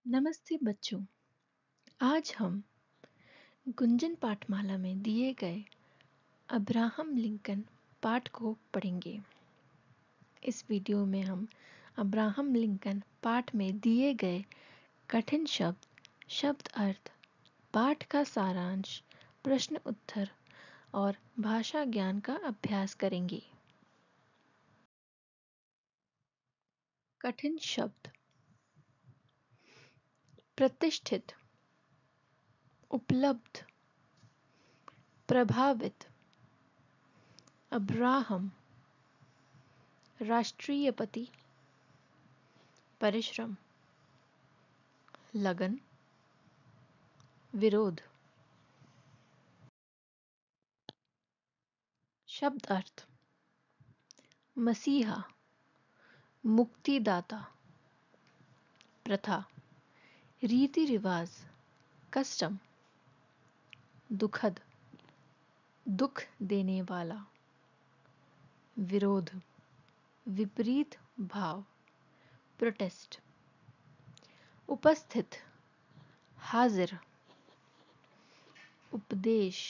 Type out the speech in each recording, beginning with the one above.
नमस्ते बच्चों। आज हम गुंजन पाठमाला में दिए गए अब्राहम लिंकन पाठ को पढ़ेंगे। इस वीडियो में हम अब्राहम लिंकन पाठ में दिए गए कठिन शब्द, शब्द अर्थ, पाठ का सारांश, प्रश्न उत्तर और भाषा ज्ञान का अभ्यास करेंगे। कठिन शब्द: प्रतिष्ठित, उपलब्ध, प्रभावित, अब्राहम, राष्ट्रीयपति, परिश्रम, लगन, विरोध। शब्द अर्थ: मसीहा, मुक्तिदाता, प्रथा, रीति रिवाज, कस्टम, दुखद, दुख देने वाला, विरोध, विपरीत भाव, प्रोटेस्ट, उपस्थित, हाजिर, उपदेश,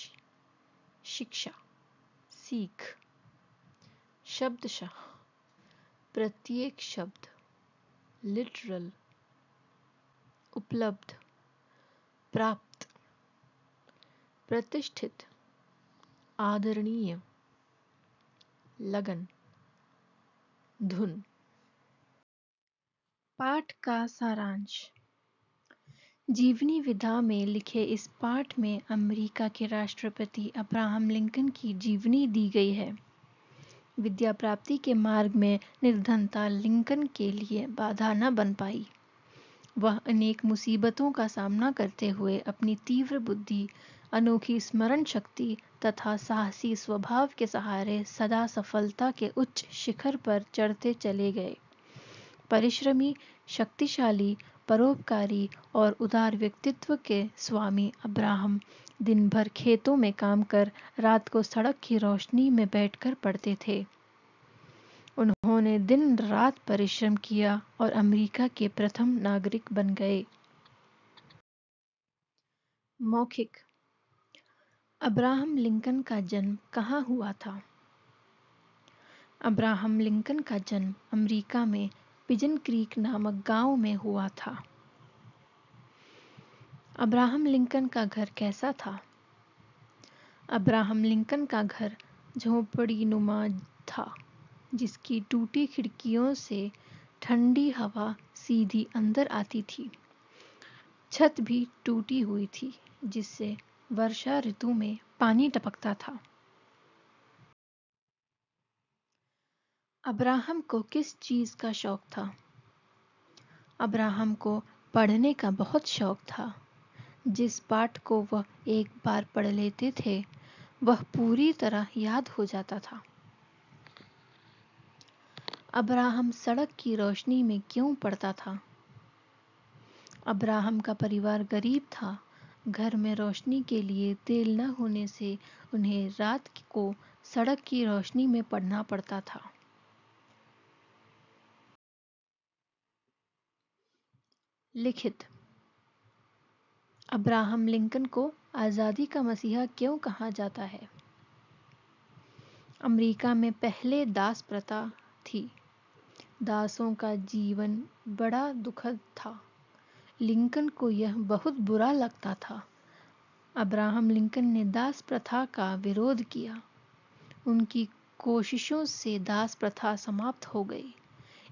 शिक्षा, सीख, शब्दशः, प्रत्येक शब्द, लिटरल, उपलब्ध, प्राप्त, प्रतिष्ठित, आदरणीय, लगन, धुन। पाठ का सारांश: जीवनी विधा में लिखे इस पाठ में अमेरिका के राष्ट्रपति अब्राहम लिंकन की जीवनी दी गई है। विद्या प्राप्ति के मार्ग में निर्धनता लिंकन के लिए बाधा न बन पाई। वह अनेक मुसीबतों का सामना करते हुए अपनी तीव्र बुद्धि, अनोखी स्मरण शक्ति तथा साहसी स्वभाव के सहारे सदा सफलता के उच्च शिखर पर चढ़ते चले गए। परिश्रमी, शक्तिशाली, परोपकारी और उदार व्यक्तित्व के स्वामी अब्राहम दिन भर खेतों में काम कर रात को सड़क की रोशनी में बैठकर पढ़ते थे। उन्होंने दिन रात परिश्रम किया और अमेरिका के प्रथम नागरिक बन गए। मौखिक: अब्राहम लिंकन का जन्म कहाँ हुआ था? अब्राहम लिंकन का जन्म अमेरिका में पिजन क्रीक नामक गांव में हुआ था। अब्राहम लिंकन का घर कैसा था? अब्राहम लिंकन का घर झोपड़ीनुमा था, जिसकी टूटी खिड़कियों से ठंडी हवा सीधी अंदर आती थी। छत भी टूटी हुई थी, जिससे वर्षा ऋतु में पानी टपकता था। अब्राहम को किस चीज का शौक था? अब्राहम को पढ़ने का बहुत शौक था। जिस पाठ को वह एक बार पढ़ लेते थे, वह पूरी तरह याद हो जाता था। अब्राहम सड़क की रोशनी में क्यों पढ़ता था? अब्राहम का परिवार गरीब था। घर में रोशनी के लिए तेल न होने से उन्हें रात को सड़क की रोशनी में पढ़ना पड़ता था। लिखित: अब्राहम लिंकन को आज़ादी का मसीहा क्यों कहा जाता है? अमेरिका में पहले दास प्रथा थी। दासों का जीवन बड़ा दुखद था। लिंकन को यह बहुत बुरा लगता था। अब्राहम लिंकन ने दास प्रथा का विरोध किया। उनकी कोशिशों से दास प्रथा समाप्त हो गई।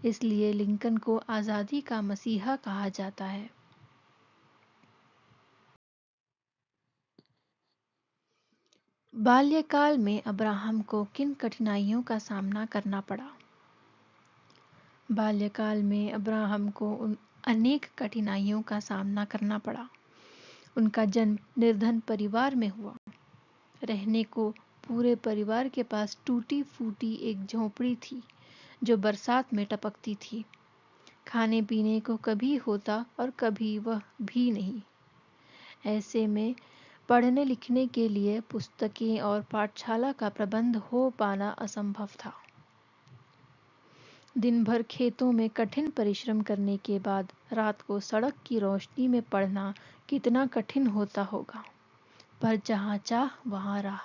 इसलिए लिंकन को आज़ादी का मसीहा कहा जाता है। बाल्यकाल में अब्राहम को किन कठिनाइयों का सामना करना पड़ा? बाल्यकाल में अब्राहम को अनेक कठिनाइयों का सामना करना पड़ा। उनका जन्म निर्धन परिवार में हुआ। रहने को पूरे परिवार के पास टूटी फूटी एक झोंपड़ी थी, जो बरसात में टपकती थी। खाने पीने को कभी होता और कभी वह भी नहीं। ऐसे में पढ़ने लिखने के लिए पुस्तकें और पाठशाला का प्रबंध हो पाना असंभव था। दिन भर खेतों में कठिन परिश्रम करने के बाद रात को सड़क की रोशनी में पढ़ना कितना कठिन होता होगा। पर जहाँ चाह वहाँ राह,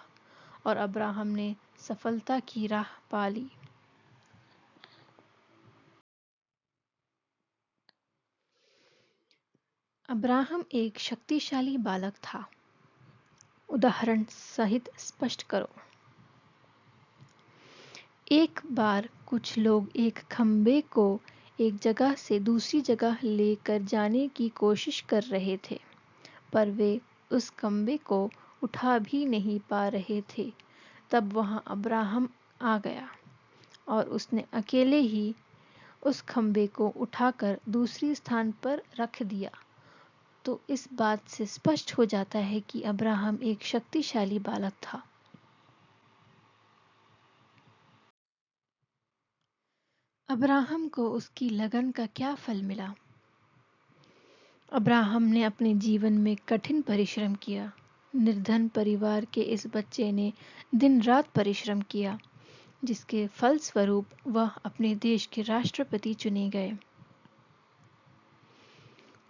और अब्राहम ने सफलता की राह पा ली। अब्राहम एक शक्तिशाली बालक था। उदाहरण सहित स्पष्ट करो। एक बार कुछ लोग एक खंबे को एक जगह से दूसरी जगह लेकर जाने की कोशिश कर रहे थे, पर वे उस खंबे को उठा भी नहीं पा रहे थे। तब वहां अब्राहम आ गया और उसने अकेले ही उस खंबे को उठाकर दूसरी स्थान पर रख दिया। तो इस बात से स्पष्ट हो जाता है कि अब्राहम एक शक्तिशाली बालक था। अब्राहम को उसकी लगन का क्या फल मिला? अब्राहम ने अपने जीवन में कठिन परिश्रम किया। निर्धन परिवार के इस बच्चे ने दिन रात परिश्रम किया, जिसके फलस्वरूप वह अपने देश के राष्ट्रपति चुने गए।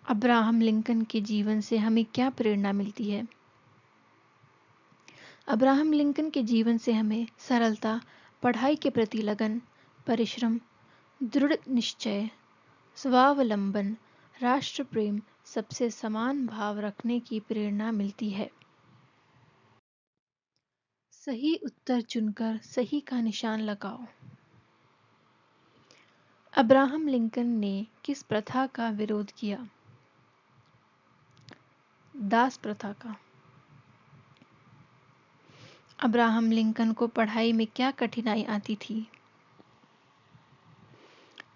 अब्राहम लिंकन के जीवन से हमें क्या प्रेरणा मिलती है? अब्राहम लिंकन के जीवन से हमें सरलता, पढ़ाई के प्रति लगन, परिश्रम, दृढ़ निश्चय, स्वावलंबन, राष्ट्र प्रेम, सबसे समान भाव रखने की प्रेरणा मिलती है। सही उत्तर चुनकर सही का निशान लगाओ। अब्राहम लिंकन ने किस प्रथा का विरोध किया? दास प्रथा का। अब्राहम लिंकन को पढ़ाई में क्या कठिनाई आती थी?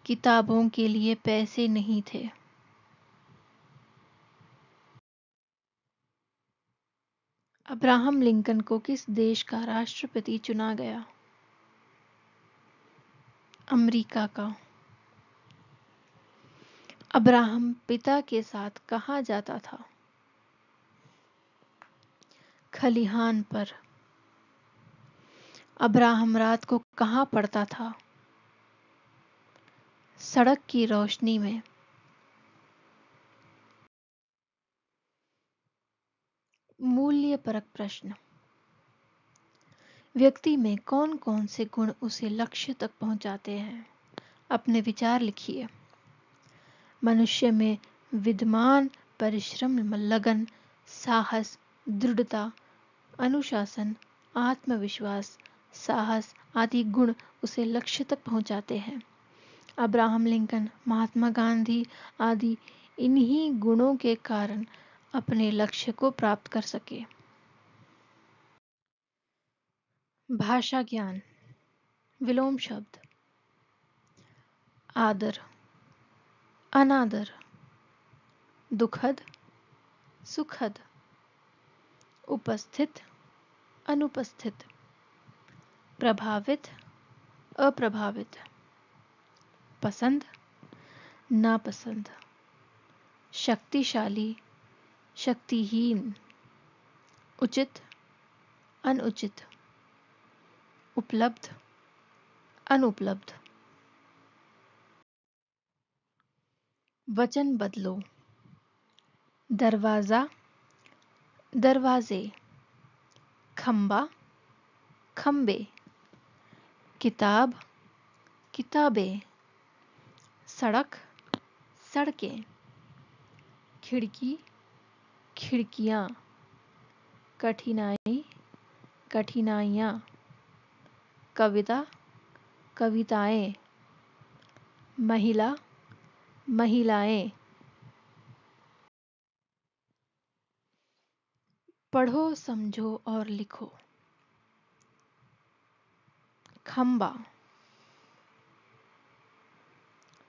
किताबों के लिए पैसे नहीं थे। अब्राहम लिंकन को किस देश का राष्ट्रपति चुना गया? अमेरिका का। अब्राहम पिता के साथ कहाँ जाता था? खलिहान पर। अब्राहम रात को कहाँ पड़ता था? सड़क की रोशनी में। मूल्यपरक प्रश्न। व्यक्ति में कौन कौन से गुण उसे लक्ष्य तक पहुंचाते हैं? अपने विचार लिखिए। मनुष्य में विद्यमान परिश्रम, लगन, साहस, दृढ़ता, अनुशासन, आत्मविश्वास, साहस आदि गुण उसे लक्ष्य तक पहुंचाते हैं। अब्राहम लिंकन, महात्मा गांधी आदि इन्हीं गुणों के कारण अपने लक्ष्य को प्राप्त कर सके। भाषा ज्ञान। विलोम शब्द। आदर, अनादर, दुखद, सुखद, उपस्थित, अनुपस्थित, प्रभावित, अप्रभावित, पसंद, नापसंद, शक्तिशाली, शक्तिहीन, उचित, अनुचित, उपलब्ध, अनुपलब्ध। वचन बदलो। दरवाजा, दरवाजे, खंबा, खंबे, किताब, किताबें, सड़क, सड़कें, खिड़की, खिड़कियां, कठिनाई, कठिनाइयां, कविता, कविताएं, महिला, महिलाएं। पढ़ो, समझो और लिखो। खंबा,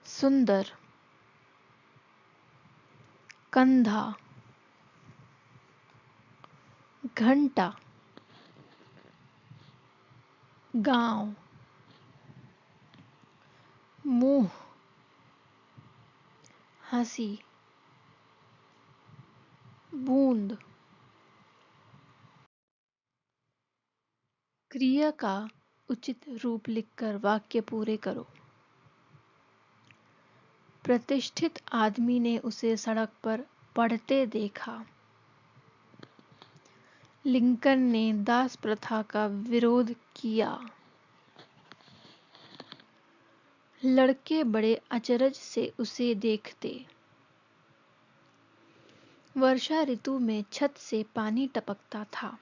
सुंदर, कंधा, घंटा, गांव, मुंह, हंसी, बूंद। क्रिया का उचित रूप लिखकर वाक्य पूरे करो। प्रतिष्ठित आदमी ने उसे सड़क पर पड़ते देखा। लिंकन ने दास प्रथा का विरोध किया। लड़के बड़े अचरज से उसे देखते। वर्षा ऋतु में छत से पानी टपकता था।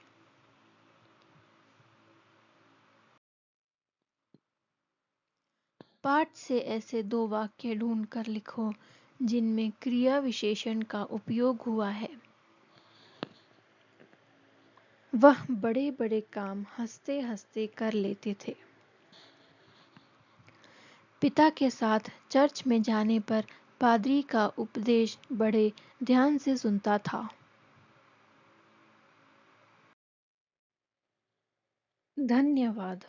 पाठ से ऐसे 2 वाक्य ढूंढकर लिखो जिनमें क्रिया विशेषण का उपयोग हुआ है। वह बड़े-बड़े काम हंसते-हंसते कर लेते थे। पिता के साथ चर्च में जाने पर पादरी का उपदेश बड़े ध्यान से सुनता था। धन्यवाद।